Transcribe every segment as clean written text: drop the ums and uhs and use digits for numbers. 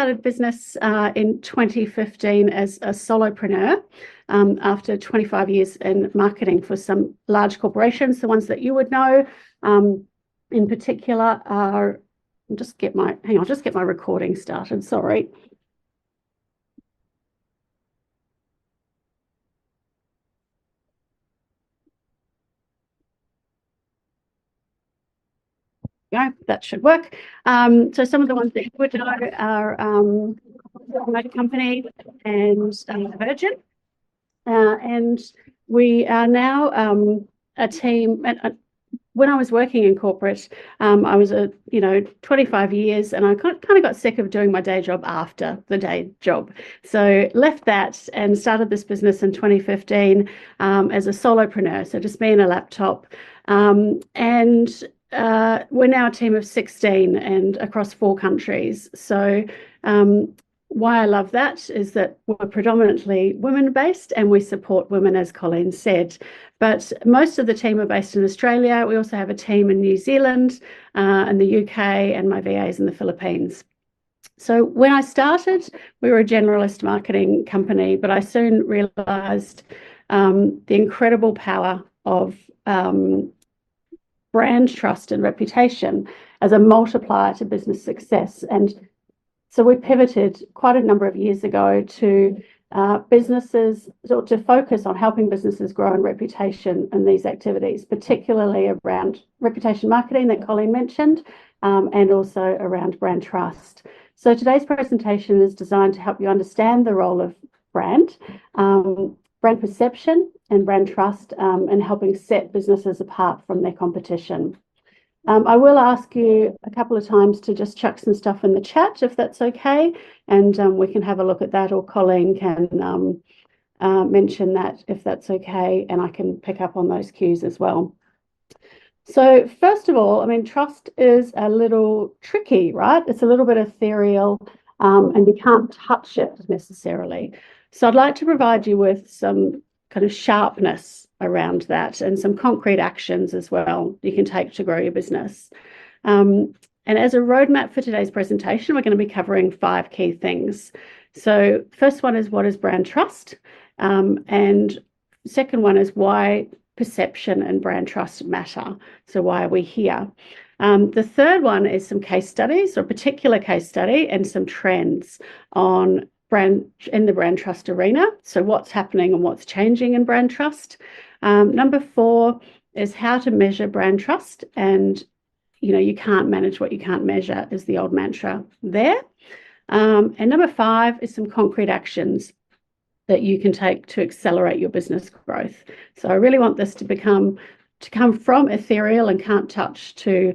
started business in 2015 as a solopreneur after 25 years in marketing for some large corporations. The ones that you would know in particular are, I'll just get my recording started, sorry. Yeah, that should work. So some of the ones that you would know are Motor Company and Virgin. And we are now a team. And when I was working in corporate, I was 25 years, and I kind of got sick of doing my day job after the day job. So left that and started this business in 2015 as a solopreneur. So just me and a laptop. We're now a team of 16 and across 4 countries. So why I love that is that we're predominantly women-based and we support women, as Colleen said. But most of the team are based in Australia. We also have a team in New Zealand, in the UK, and my VA is in the Philippines. So when I started, we were a generalist marketing company, but I soon realised the incredible power of brand trust and reputation as a multiplier to business success. And so we pivoted quite a number of years ago to businesses, or to focus on helping businesses grow in reputation in these activities, particularly around reputation marketing that Colleen mentioned, and also around brand trust. So today's presentation is designed to help you understand the role of brand, brand perception and brand trust, and helping set businesses apart from their competition. I will ask you a couple of times to just chuck some stuff in the chat if that's okay, and we can have a look at that, or Colleen can mention that if that's okay, and I can pick up on those cues as well. So first of all, I mean, trust is a little tricky, right? It's a little bit ethereal, and you can't touch it necessarily. So I'd like to provide you with some kind of sharpness around that and some concrete actions as well you can take to grow your business. And as a roadmap for today's presentation, we're going to be covering 5 key things. So first one is, what is brand trust? And second one is why perception and brand trust matter. So why are we here? The third one is some case studies, or a particular case study, and some trends on brand in the brand trust arena. So what's happening and what's changing in brand trust. Number 4 is how to measure brand trust, and you can't manage what you can't measure is the old mantra there. And number 5 is some concrete actions that you can take to accelerate your business growth. So I really want this to come from ethereal and can't touch to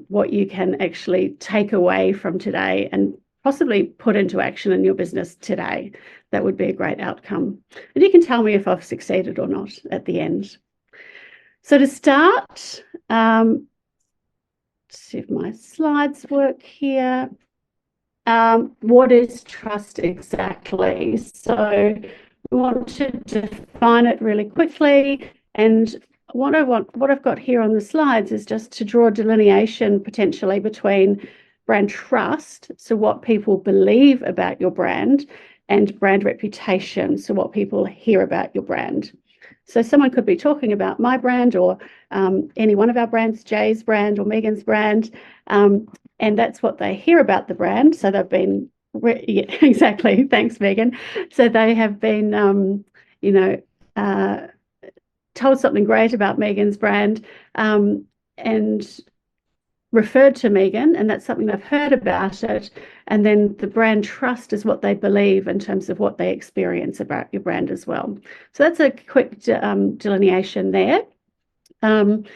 what you can actually take away from today and possibly put into action in your business today. That would be a great outcome. And you can tell me if I've succeeded or not at the end. So to start, let's see if my slides work here. What is trust exactly? So we want to define it really quickly. And what I've got here on the slides is just to draw a delineation potentially between brand trust, so what people believe about your brand, and brand reputation, so what people hear about your brand. So someone could be talking about my brand, or any one of our brands, Jay's brand or Megan's brand, and that's what they hear about the brand. So they've been, yeah, exactly, thanks Megan. So they have been, told something great about Megan's brand, and referred to Megan, and that's something they've heard about it. And then the brand trust is what they believe in terms of what they experience about your brand as well. So that's a quick delineation there. And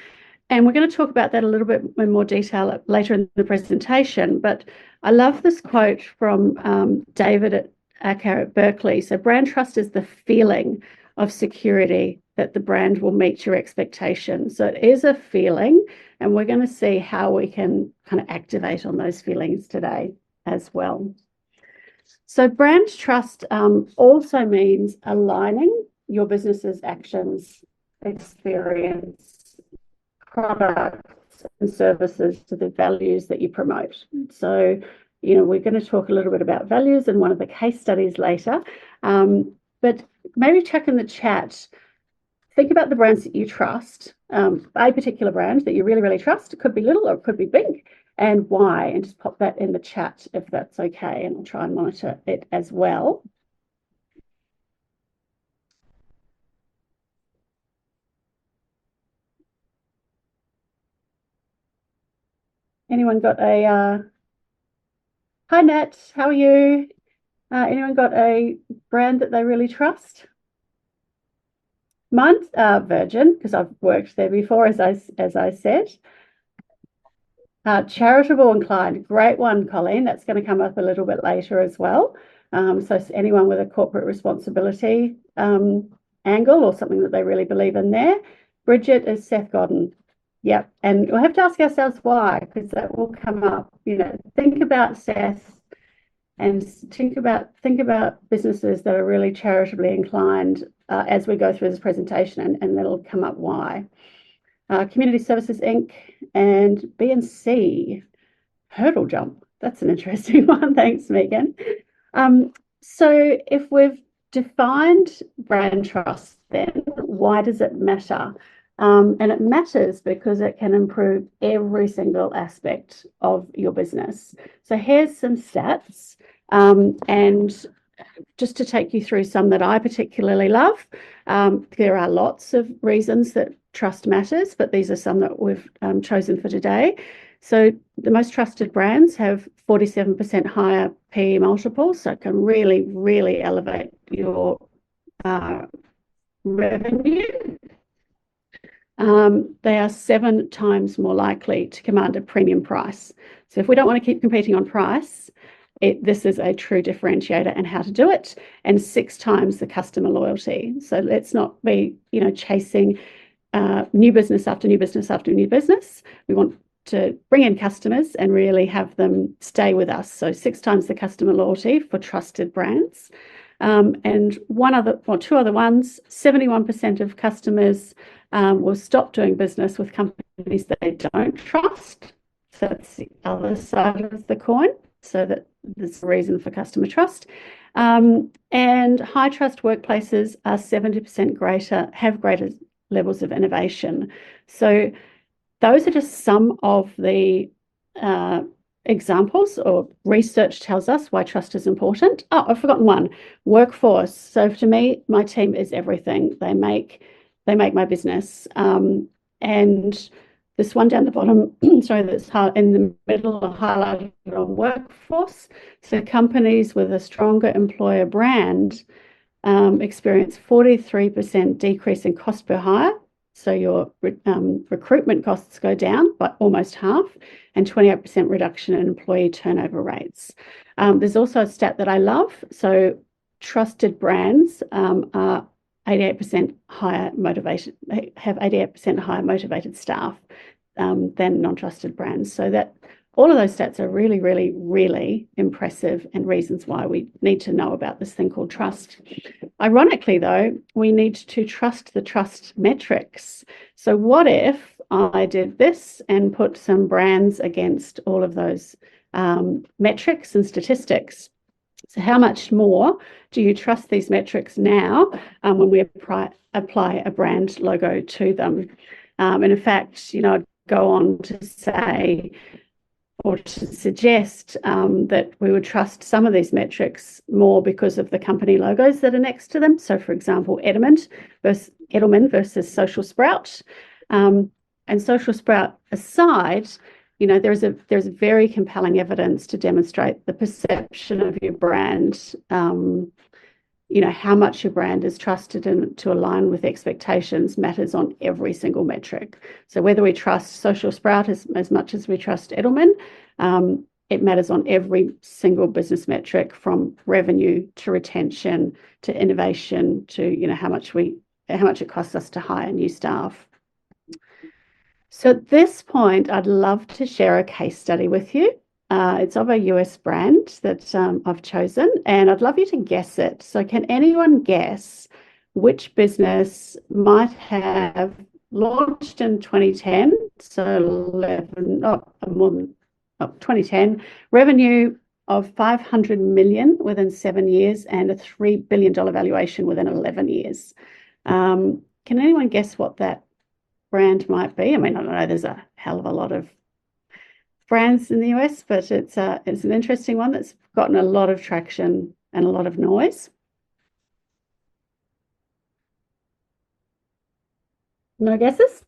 we're going to talk about that a little bit in more detail later in the presentation. But I love this quote from David Acker at Berkeley. So brand trust is the feeling of security that the brand will meet your expectations. So it is a feeling, and we're going to see how we can kind of activate on those feelings today as well. So brand trust also means aligning your business's actions, experience, products and services to the values that you promote. So we're going to talk a little bit about values in one of the case studies later. But maybe check in the chat. Think about the brands that you trust, a particular brand that you really, really trust. It could be little or it could be big, and why, and just pop that in the chat if that's okay, and I'll try and monitor it as well. Anyone got a, hi Nat, how are you? Anyone got a brand that they really trust? Mine's Virgin, because I've worked there before, as I said. Charitable inclined, great one, Colleen. That's going to come up a little bit later as well. So anyone with a corporate responsibility angle or something that they really believe in there. Bridget is Seth Godin. Yep, and we'll have to ask ourselves why, because that will come up. Think about Seth and think about businesses that are really charitably inclined as we go through this presentation, and that'll come up why. Community Services Inc. and B&C Hurdle Jump. That's an interesting one. Thanks, Megan. So if we've defined brand trust, then why does it matter? And it matters because it can improve every single aspect of your business. So here's some stats, and just to take you through some that I particularly love. There are lots of reasons that trust matters, but these are some that we've chosen for today. So the most trusted brands have 47% higher PE multiples, so it can really, really elevate your revenue. They are 7 times more likely to command a premium price. So if we don't want to keep competing on price, this is a true differentiator and how to do it, and 6 times the customer loyalty. So let's not be, chasing new business after new business after new business. We want to bring in customers and really have them stay with us. So 6 times the customer loyalty for trusted brands. And two other ones, 71% of customers will stop doing business with companies that they don't trust. So that's the other side of the coin. So that there's a reason for customer trust. And high trust workplaces are 70% greater, have greater levels of innovation. So those are just some of the examples, or research tells us why trust is important. Oh, I've forgotten one, workforce. So to me, my team is everything. They make my business. And this one down the bottom, sorry, that's in the middle, highlighted on workforce. So companies with a stronger employer brand experience 43% decrease in cost per hire. So your recruitment costs go down by almost half, and 28% reduction in employee turnover rates. There's also a stat that I love. So trusted brands are 88% higher motivated, have 88% higher motivated staff than non-trusted brands. So that all of those stats are really, really, really impressive, and reasons why we need to know about this thing called trust. Ironically, though, we need to trust the trust metrics. So what if I did this and put some brands against all of those metrics and statistics? So how much more do you trust these metrics now when we apply a brand logo to them? And in fact, I'd go on to say, or to suggest that we would trust some of these metrics more because of the company logos that are next to them. So, for example, Edelman versus Social Sprout. And Social Sprout aside, there's very compelling evidence to demonstrate the perception of your brand, how much your brand is trusted and to align with expectations matters on every single metric. So whether we trust Social Sprout as much as we trust Edelman, it matters on every single business metric, from revenue to retention to innovation to how much it costs us to hire new staff. So at this point, I'd love to share a case study with you. It's of a US brand that I've chosen, and I'd love you to guess it. So can anyone guess which business might have launched in 2010? So 2010, revenue of 500 million within 7 years and a $3 billion valuation within 11 years. Can anyone guess what that brand might be? I mean, I don't know, there's a hell of a lot of brands in the US, but it's an interesting one that's gotten a lot of traction and a lot of noise. No guesses?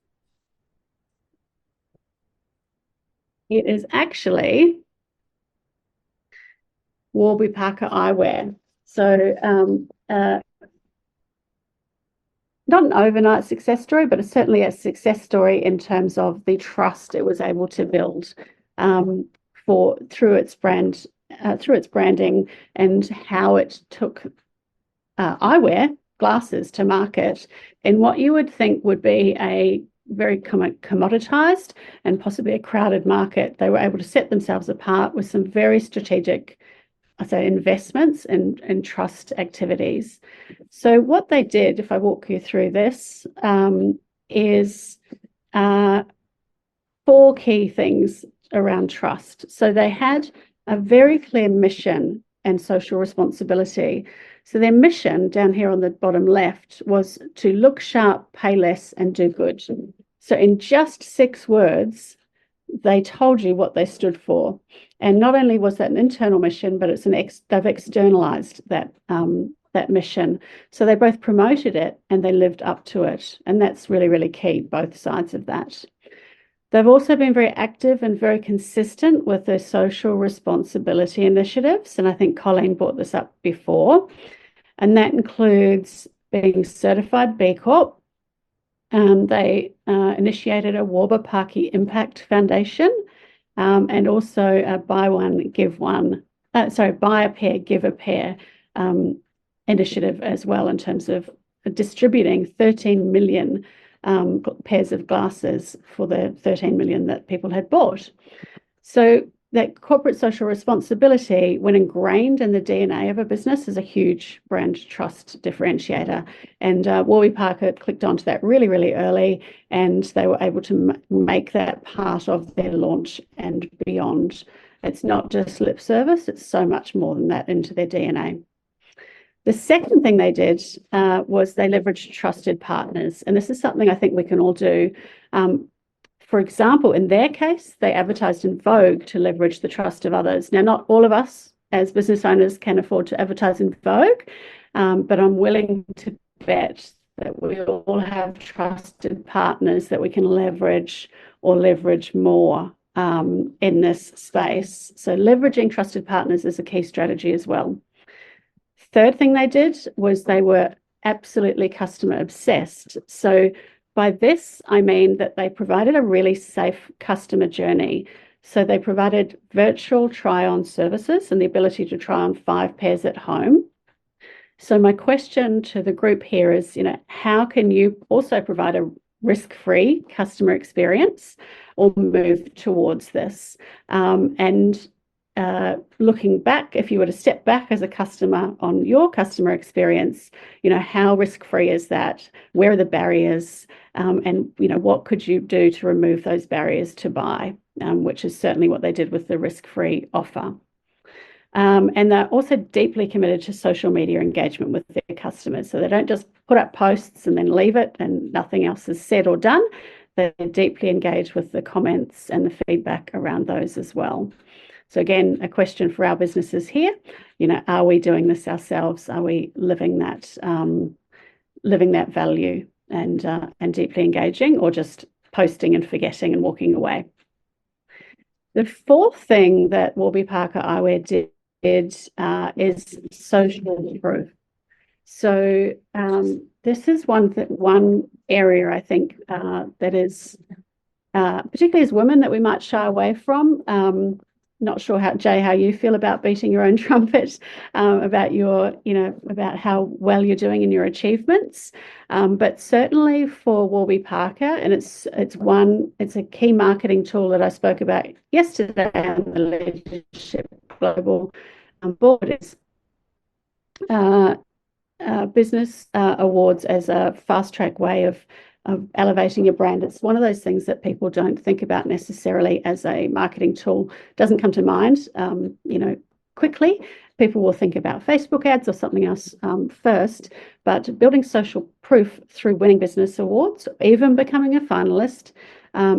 It is actually Warby Parker Eyewear. So not an overnight success story, but it's certainly a success story in terms of the trust it was able to build through its branding and how it took eyewear glasses to market in what you would think would be a very commoditized and possibly a crowded market. They were able to set themselves apart with some very strategic, I say, investments and trust activities. So what they did, if I walk you through this, is 4 key things around trust. So they had a very clear mission and social responsibility. So their mission down here on the bottom left was to look sharp, pay less, and do good. So in just 6 words, they told you what they stood for. And not only was that an internal mission, but they've externalized that mission. So they both promoted it and they lived up to it. And that's really, really key, both sides of that. They've also been very active and very consistent with their social responsibility initiatives. And I think Colleen brought this up before. And that includes being certified B Corp. They initiated a Warby Parker Impact Foundation and also a buy a pair, give a pair initiative as well, in terms of distributing 13 million pairs of glasses for the 13 million that people had bought. So that corporate social responsibility, when ingrained in the DNA of a business, is a huge brand trust differentiator. And Warby Parker clicked onto that really, really early, and they were able to make that part of their launch and beyond. It's not just lip service, it's so much more than that into their DNA. The second thing they did was they leveraged trusted partners. And this is something I think we can all do. For example, in their case, they advertised in Vogue to leverage the trust of others. Now, not all of us as business owners can afford to advertise in Vogue, but I'm willing to bet that we all have trusted partners that we can leverage or leverage more in this space. So leveraging trusted partners is a key strategy as well. Third thing they did was they were absolutely customer obsessed. So by this, I mean that they provided a really safe customer journey. So they provided virtual try-on services and the ability to try on 5 pairs at home. So my question to the group here is, how can you also provide a risk-free customer experience or move towards this? Looking back, if you were to step back as a customer on your customer experience, how risk-free is that? Where are the barriers? And what could you do to remove those barriers to buy? Which is certainly what they did with the risk-free offer. And they're also deeply committed to social media engagement with their customers. So they don't just put up posts and then leave it and nothing else is said or done. They're deeply engaged with the comments and the feedback around those as well. So again, a question for our businesses here, are we doing this ourselves? Are we living that value and deeply engaging, or just posting and forgetting and walking away? The fourth thing that Warby Parker Eyewear did is social proof. So this is one area I think that is particularly as women that we might shy away from. Not sure how you feel about beating your own trumpet about about how well you're doing in your achievements, but certainly for Warby Parker, and it's a key marketing tool that I spoke about yesterday on the Leadership Global board. Is business awards as a fast track way of elevating your brand. It's one of those things that people don't think about necessarily as a marketing tool. Doesn't come to mind. quickly. People will think about Facebook ads or something else first, but building social proof through winning business awards, even becoming a finalist,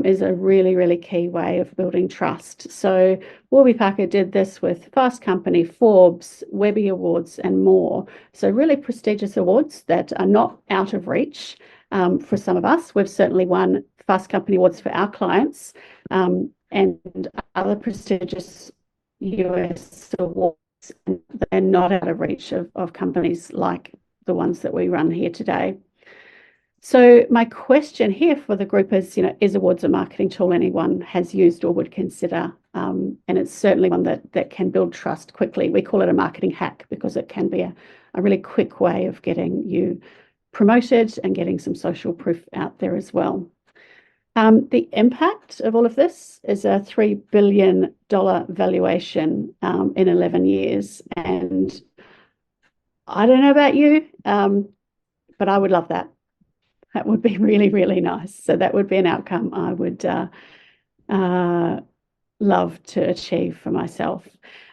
is a really, really key way of building trust. So Warby Parker did this with Fast Company, Forbes, Webby Awards, and more. So really prestigious awards that are not out of reach for some of us. We've certainly won Fast Company awards for our clients, and other prestigious US awards. They're not out of reach of companies like the ones that we run here today. So my question here for the group is, is awards a marketing tool anyone has used or would consider? And it's certainly one that can build trust quickly. We call it a marketing hack because it can be a really quick way of getting you promoted and getting some social proof out there as well. The impact of all of this is a $3 billion valuation in 11 years. And I don't know about you, but I would love that. That would be really, really nice. So that would be an outcome I would love to achieve for myself.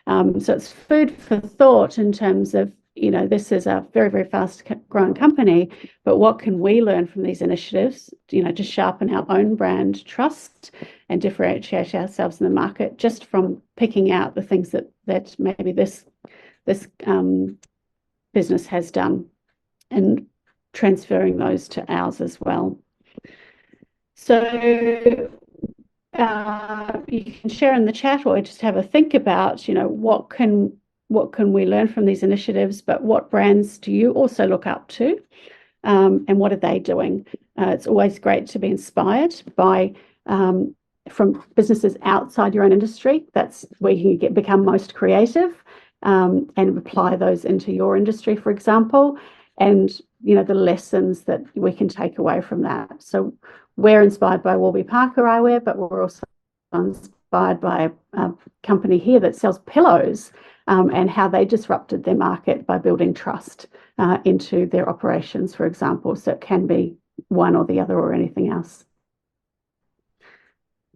So it's food for thought in terms of, this is a very, very fast growing company, but what can we learn from these initiatives, to sharpen our own brand trust and differentiate ourselves in the market, just from picking out the things that maybe this business has done and transferring those to ours as well. So you can share in the chat or just have a think about, what can we learn from these initiatives, but what brands do you also look up to, and what are they doing? It's always great to be inspired by from businesses outside your own industry. That's where you can become most creative, and apply those into your industry, for example, and the lessons that we can take away from that. So we're inspired by Warby Parker eyewear, but we're also inspired by a company here that sells pillows, and how they disrupted their market by building trust into their operations, for example. So it can be one or the other or anything else.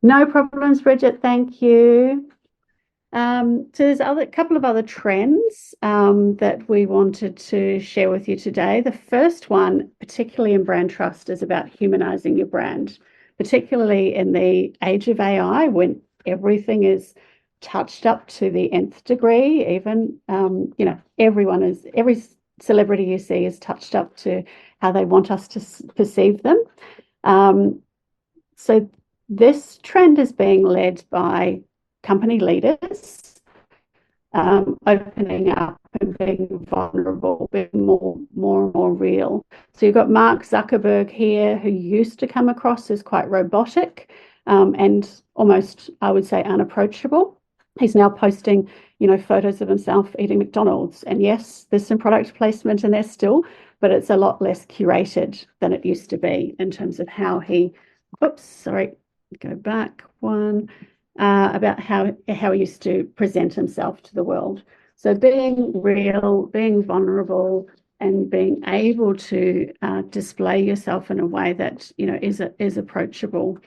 No problems, Bridget. Thank you. So there's a couple of other trends that we wanted to share with you today. The first one, particularly in brand trust, is about humanizing your brand, particularly in the age of AI, when everything is touched up to the nth degree. Even every celebrity you see is touched up to how they want us to perceive them. So this trend is being led by company leaders, opening up and being vulnerable, being more and more real. So you've got Mark Zuckerberg here, who used to come across as quite robotic, and almost, I would say, unapproachable. He's now posting, photos of himself eating McDonald's. And yes, there's some product placement in there still, but it's a lot less curated than it used to be in terms of how he, go back one, about how he used to present himself to the world. So being real, being vulnerable, and being able to display yourself in a way that is approachable.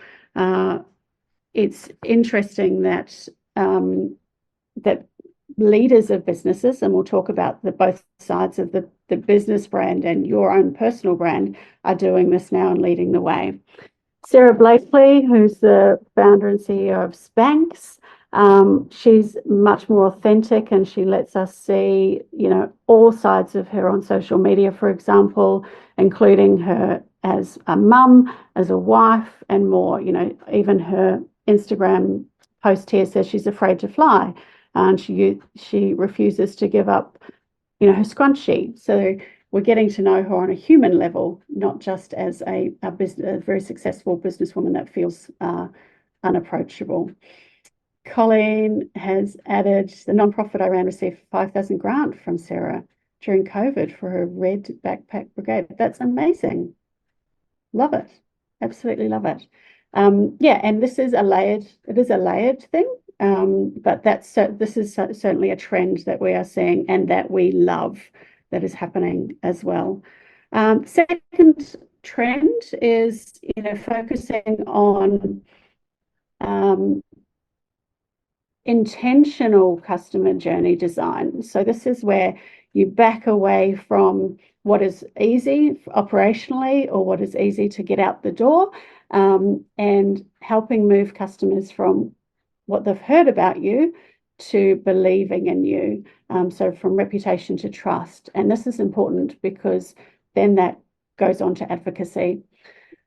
It's interesting that that leaders of businesses, and we'll talk about both sides of the business brand and your own personal brand, are doing this now and leading the way. Sarah Blakely, who's the founder and CEO of Spanx, she's much more authentic, and she lets us see, all sides of her on social media, for example, including her as a mum, as a wife, and more. Even her Instagram post here says she's afraid to fly, and she refuses to give up, her scrunchie. So we're getting to know her on a human level, not just as a very successful businesswoman that feels unapproachable. Colleen has added the nonprofit I ran received $5,000 grant from Sarah during COVID for her Red Backpack Brigade. That's amazing. Love it. Absolutely love it. And this is a layered thing, but this is certainly a trend that we are seeing and that we love, that is happening as well. Second trend is, focusing on intentional customer journey design. So this is where you back away from what is easy operationally or what is easy to get out the door, and helping move customers from what they've heard about you to believing in you. So from reputation to trust. And this is important because then that goes on to advocacy.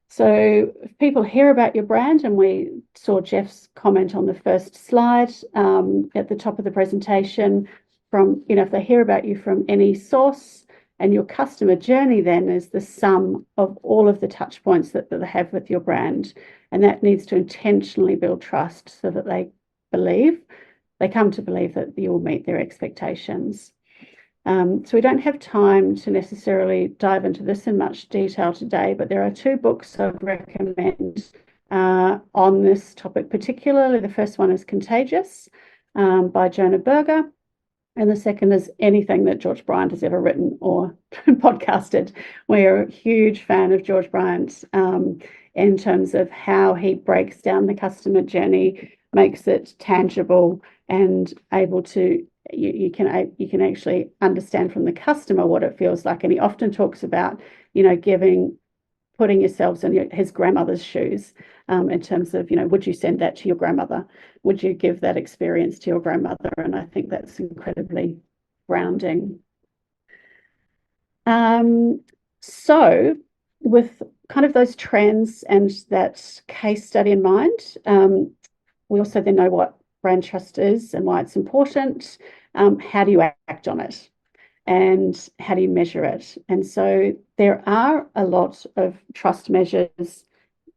So if people hear about your brand, and we saw Jeff's comment on the first slide at the top of the presentation, from, if they hear about you from any source, and your customer journey then is the sum of all of the touch points that they have with your brand. And that needs to intentionally build trust so that they come to believe that you will meet their expectations. So we don't have time to necessarily dive into this in much detail today, but there are 2 books I would recommend on this topic particularly. The first one is Contagious by Jonah Berger, and the second is anything that George Bryant has ever written or podcasted. We're a huge fan of George Bryant in terms of how he breaks down the customer journey, makes it tangible, and able to you can actually understand from the customer what it feels like. And he often talks about putting yourselves in his grandmother's shoes, in terms of would you send that to your grandmother? Would you give that experience to your grandmother? And I think that's incredibly grounding. So with kind of those trends and that case study in mind, we also then know what brand trust is and why it's important. How do you act on it? And how do you measure it? And so there are a lot of trust measures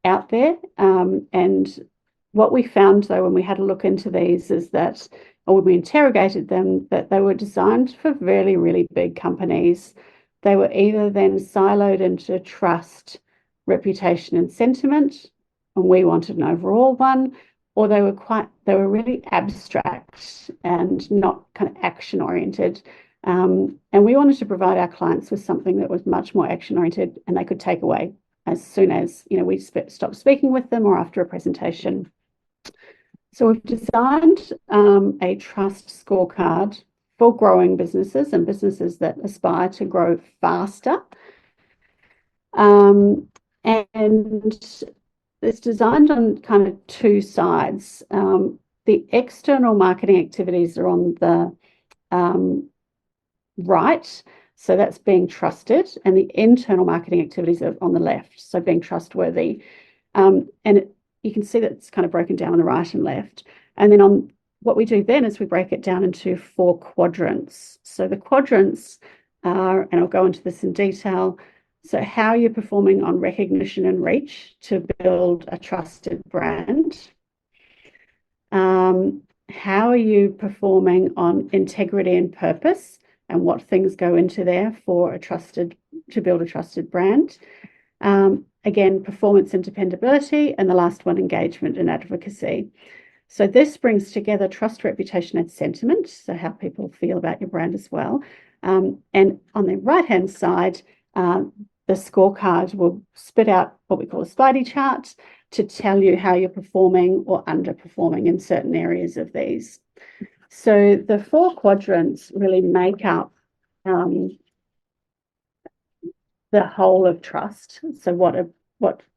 out there. And what we found, though, when we had a look into these is that, or when we interrogated them, that they were designed for really, really big companies. They were either then siloed into trust, reputation, and sentiment, and we wanted an overall one, or they were really abstract and not kind of action oriented. And we wanted to provide our clients with something that was much more action oriented and they could take away as soon as we stopped speaking with them or after a presentation. So we've designed a trust scorecard for growing businesses and businesses that aspire to grow faster. And it's designed on kind of 2 sides. The external marketing activities are on the right, so that's being trusted, and the internal marketing activities are on the left, so being trustworthy. You can see that it's kind of broken down on the right and left. And then what we do then is we break it down into 4 quadrants. So the quadrants are, and I'll go into this in detail, so how you're performing on recognition and reach to build a trusted brand. How are you performing on integrity and purpose, and what things go into there to build a trusted brand. Again, performance and dependability, and the last one, engagement and advocacy. So this brings together trust, reputation, and sentiment, so how people feel about your brand as well. And on the right-hand side, the scorecard will spit out what we call a Spidey chart to tell you how you're performing or underperforming in certain areas of these. So the 4 quadrants really make up the whole of trust. So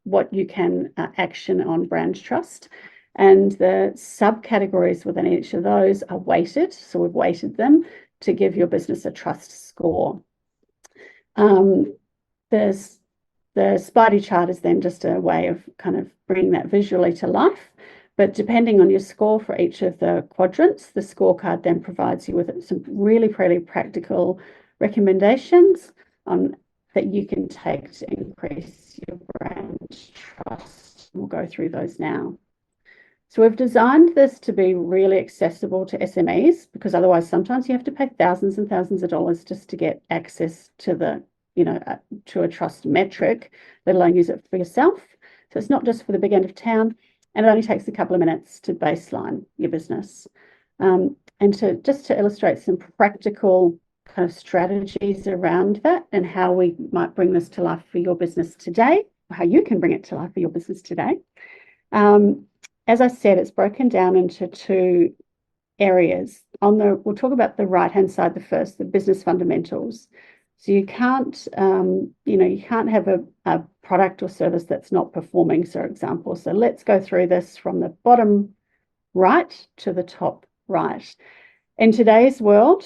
what you can action on brand trust. And the subcategories within each of those are weighted. So we've weighted them to give your business a trust score. The Spidey chart is then just a way of kind of bringing that visually to life. But depending on your score for each of the quadrants, the scorecard then provides you with some really practical recommendations that you can take to increase your brand trust. We'll go through those now. So we've designed this to be really accessible to SMEs, because otherwise sometimes you have to pay thousands and thousands of dollars just to get access to to a trust metric, let alone use it for yourself. So it's not just for the big end of town, and it only takes a couple of minutes to baseline your business. And to illustrate some practical kind of strategies around that and how we might bring this to life for your business today, or how you can bring it to life for your business today. As I said, it's broken down into 2 areas. We'll talk about the right-hand side the first, the business fundamentals. So you can't have a product or service that's not performing, for example. So let's go through this from the bottom right to the top right. In today's world,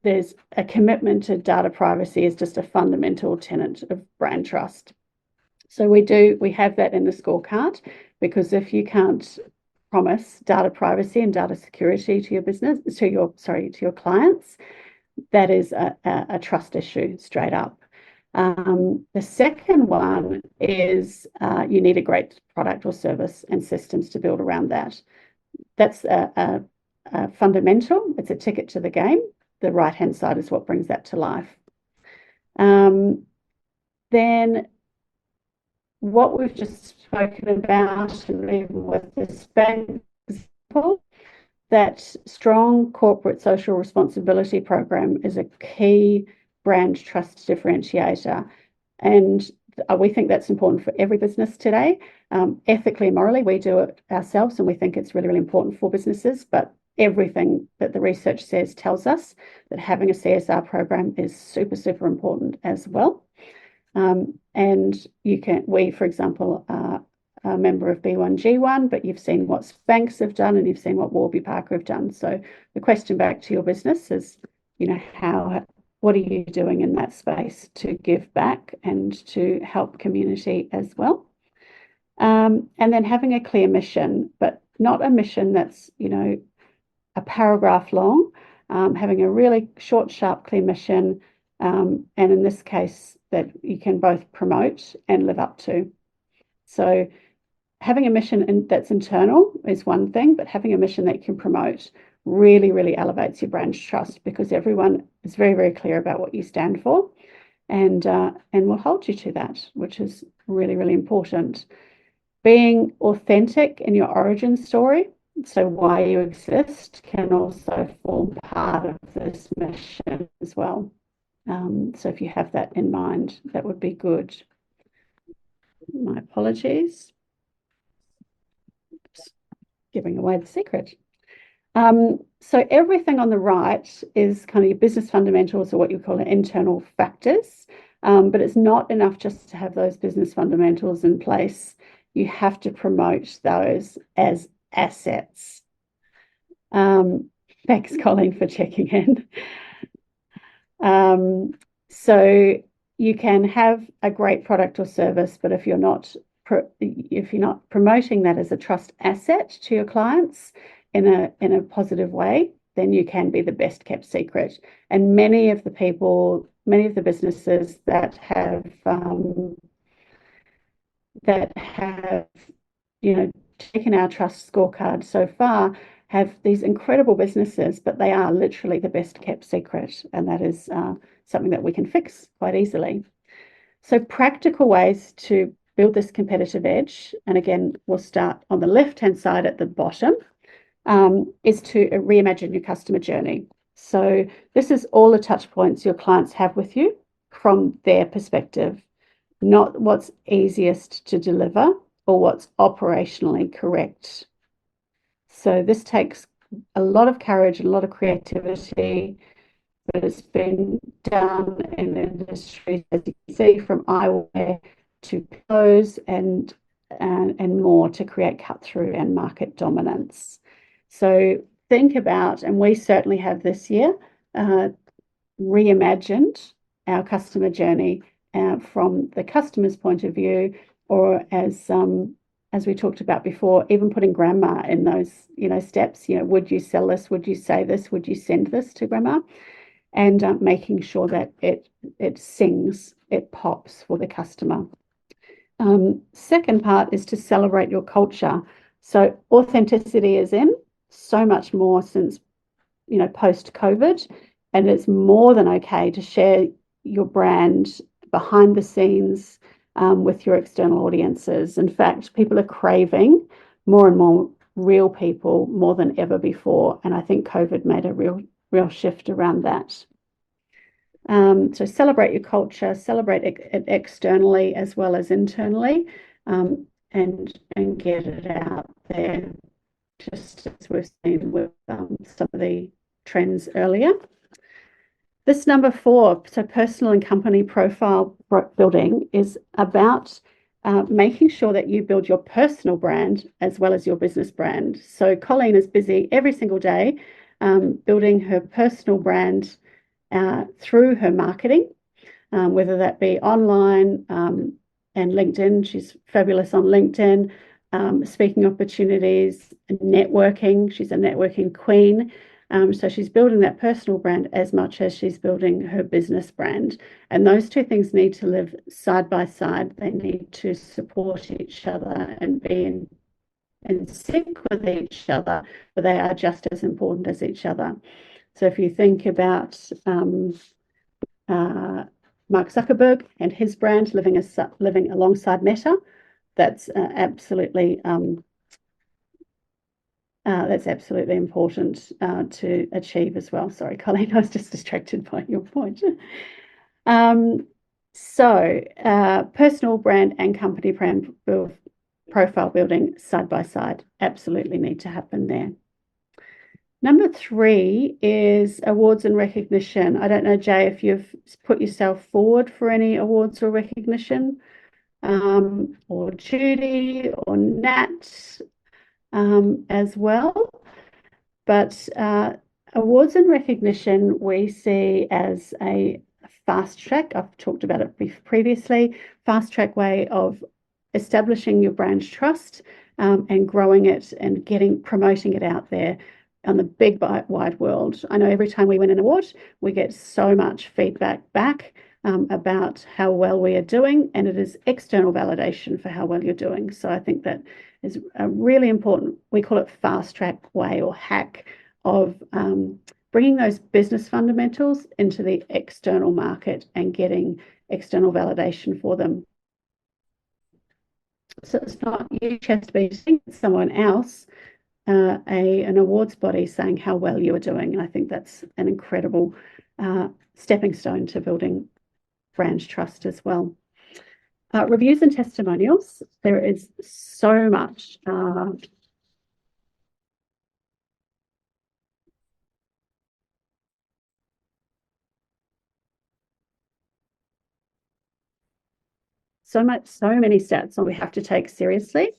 there's a commitment to data privacy is just a fundamental tenet of brand trust. So we have that in the scorecard, because if you can't promise data privacy and data security to your business, to your clients, that is a trust issue straight up. The second one is you need a great product or service and systems to build around that. That's a fundamental. It's a ticket to the game. The right-hand side is what brings that to life. Then what we've just spoken about, and even with this bank example, that strong corporate social responsibility program is a key brand trust differentiator. And we think that's important for every business today. Ethically and morally, we do it ourselves, and we think it's really, really important for businesses. But everything that the research says tells us that having a CSR program is super, super important as well. And we, for example, are a member of B1G1, but you've seen what banks have done and you've seen what Warby Parker have done. So the question back to your business is, what are you doing in that space to give back and to help community as well? And then having a clear mission, but not a mission that's, a paragraph long, having a really short, sharp, clear mission, and in this case, that you can both promote and live up to. So having a mission that's internal is one thing, but having a mission that you can promote really, really elevates your brand trust, because everyone is very, very clear about what you stand for, and will hold you to that, which is really, really important. Being authentic in your origin story, so why you exist, can also form part of this mission as well. So if you have that in mind, that would be good. My apologies. Oops. Giving away the secret. So everything on the right is kind of your business fundamentals, or what you call internal factors. But it's not enough just to have those business fundamentals in place. You have to promote those as assets. Thanks, Colleen, for checking in. So you can have a great product or service, but if you're not promoting that as a trust asset to your clients in a positive way, then you can be the best kept secret. And many of the businesses that have taken our trust scorecard so far have these incredible businesses, but they are literally the best kept secret, and that is something that we can fix quite easily. So practical ways to build this competitive edge, and again, we'll start on the left-hand side at the bottom, is to reimagine your customer journey. So this is all the touch points your clients have with you from their perspective, not what's easiest to deliver or what's operationally correct. So this takes a lot of courage and a lot of creativity, but it's been done in the industry, as you can see, from eyewear to clothes and more, to create cut through and market dominance. So think about, and we certainly have this year, reimagined our customer journey from the customer's point of view, or as we talked about before, even putting grandma in those steps. Would you sell this? Would you say this? Would you send this to grandma? And making sure that it sings, it pops for the customer. Second part is to celebrate your culture. So authenticity is in so much more since post-COVID, and it's more than okay to share your brand behind the scenes with your external audiences. In fact, people are craving more and more real people more than ever before, and I think COVID made a real shift around that. So celebrate your culture, celebrate it externally as well as internally, and get it out there. just as we've seen with some of the trends earlier. This number 4, so personal and company profile building, is about making sure that you build your personal brand as well as your business brand. So Colleen is busy every single day building her personal brand through her marketing, whether that be online and LinkedIn. She's fabulous on LinkedIn, speaking opportunities, networking. She's a networking queen. So she's building that personal brand as much as she's building her business brand. And those two things need to live side by side. They need to support each other and be in sync with each other, but they are just as important as each other. So if you think about Mark Zuckerberg and his brand living alongside Meta, that's absolutely important to achieve as well. Sorry, Colleen, I was just distracted by your point. Personal brand and company brand profile building side by side absolutely need to happen there. Number 3 is awards and recognition. I don't know, Jay, if you've put yourself forward for any awards or recognition, or Judy or Nat as well. But awards and recognition we see as a fast track. I've talked about it previously. Fast track way of establishing your brand trust and growing it and promoting it out there on the big wide world. I know every time we win an award, we get so much feedback back about how well we are doing, and it is external validation for how well you're doing. So I think that is a really important, we call it fast track way or hack of bringing those business fundamentals into the external market and getting external validation for them. So it's not you chest beating, it's someone else, an awards body saying how well you are doing. And I think that's an incredible stepping stone to building brand trust as well. Reviews and testimonials. There is so much so many stats that we have to take seriously.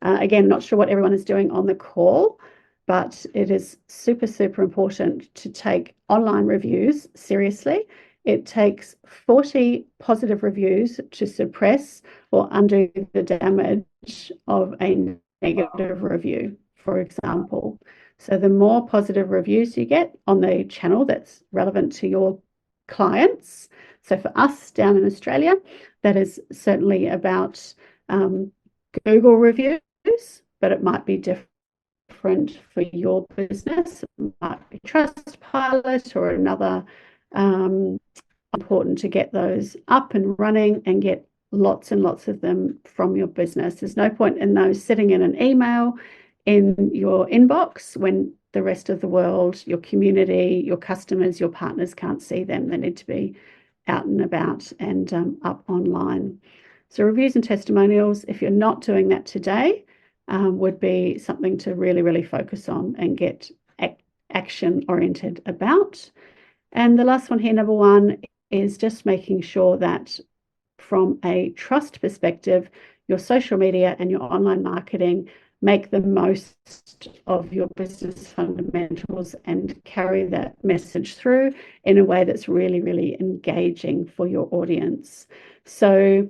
Again, not sure what everyone is doing on the call, but it is super, super important to take online reviews seriously. It takes 40 positive reviews to suppress or undo the damage of a negative review, for example. So the more positive reviews you get on the channel that's relevant to your clients. So for us down in Australia, that is certainly about Google reviews, but it might be different for your business. It might be Trustpilot or another. Important to get those up and running and get lots and lots of them from your business. There's no point in those sitting in an email in your inbox when the rest of the world, your community, your customers, your partners can't see them. They need to be out and about and up online. So reviews and testimonials, if you're not doing that today, would be something to really, really focus on and get action oriented about. And the last one here, number 1, is just making sure that from a trust perspective, your social media and your online marketing make the most of your business fundamentals and carry that message through in a way that's really, really engaging for your audience. So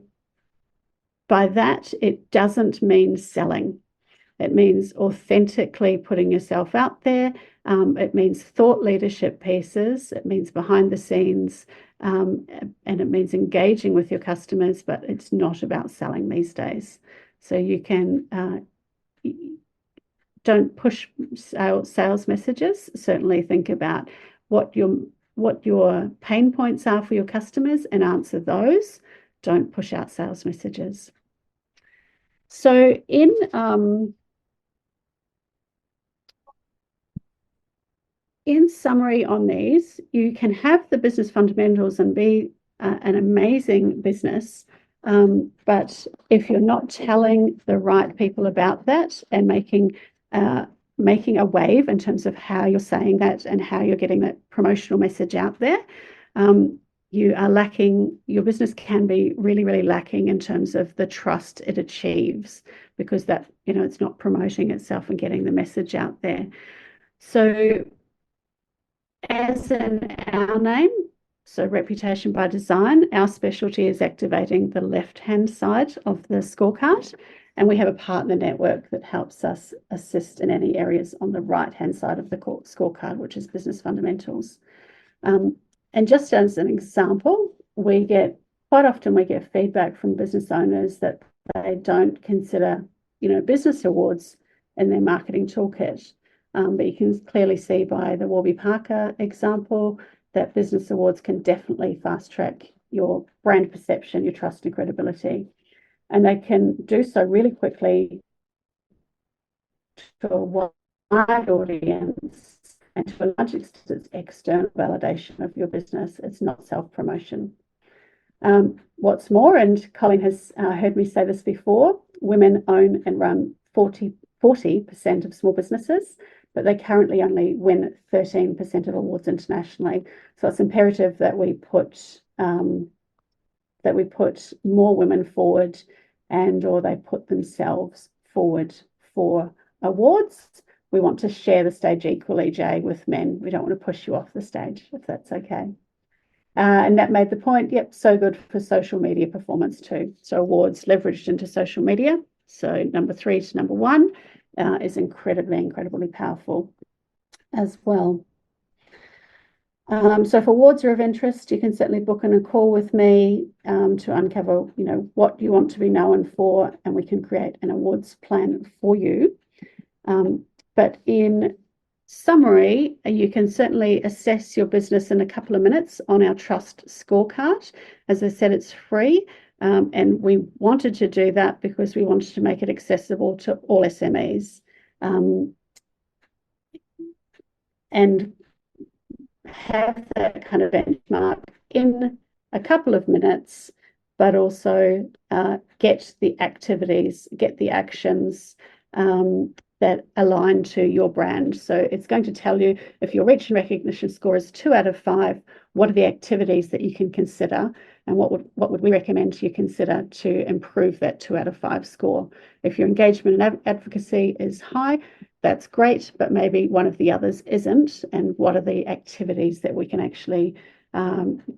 by that, it doesn't mean selling. It means authentically putting yourself out there. It means thought leadership pieces. It means behind the scenes, and it means engaging with your customers, but it's not about selling these days. So you can don't push sales messages. Certainly think about what your pain points are for your customers and answer those. Don't push out sales messages. So in summary on these, you can have the business fundamentals and be an amazing business, but if you're not telling the right people about that and making making a wave in terms of how you're saying that and how you're getting that promotional message out there, you are lacking, your business can be really, really lacking in terms of the trust it achieves, because that, it's not promoting itself and getting the message out there. So as in our name, so Reputation by Design, our specialty is activating the left-hand side of the scorecard, and we have a partner network that helps us assist in any areas on the right-hand side of the scorecard, which is business fundamentals. And just as an example, quite often we get feedback from business owners that they don't consider, business awards in their marketing toolkit. But you can clearly see by the Warby Parker example that business awards can definitely fast track your brand perception, your trust and credibility. And they can do so really quickly to a wide audience, and to a large extent, it's external validation of your business. It's not self-promotion. What's more, and Colleen has heard me say this before, women own and run 40% of small businesses, but they currently only win 13% of awards internationally. So it's imperative that we put more women forward, or they put themselves forward for awards. We want to share the stage equally, Jay, with men. We don't want to push you off the stage, if that's okay. And that made the point, yep, so good for social media performance too. So awards leveraged into social media. So number 3 to number 1 is incredibly powerful as well. So if awards are of interest, you can certainly book in a call with me to uncover, what you want to be known for, and we can create an awards plan for you. But in summary, you can certainly assess your business in a couple of minutes on our trust scorecard. As I said, it's free. And we wanted to do that because we wanted to make it accessible to all SMEs. And have that kind of benchmark in a couple of minutes, but also get the activities, get the actions that align to your brand. So it's going to tell you, if your reach and recognition score is 2 out of 5, what are the activities that you can consider, and what would we recommend you consider to improve that 2 out of 5 score. If your engagement and advocacy is high, that's great, but maybe one of the others isn't, and what are the activities that we can actually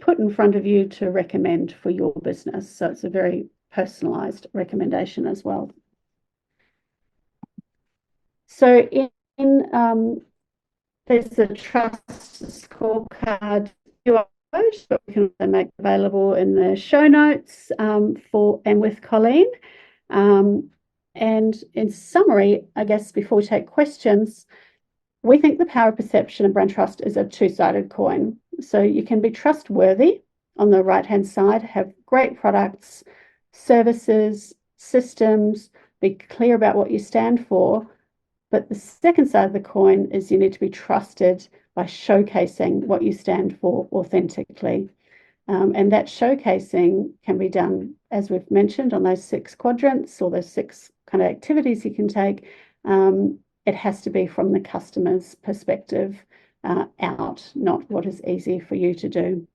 put in front of you to recommend for your business. So it's a very personalized recommendation as well. So in there's a trust scorecard QR code that we can also make available in the show notes with Colleen. And in summary, I guess before we take questions, we think the power of perception and brand trust is a two-sided coin. So you can be trustworthy on the right-hand side, have great products, services, systems, be clear about what you stand for. But the second side of the coin is you need to be trusted by showcasing what you stand for authentically. And that showcasing can be done, as we've mentioned, on those 6 quadrants, or those 6 kind of activities you can take. It has to be from the customer's perspective out, not what is easy for you to do.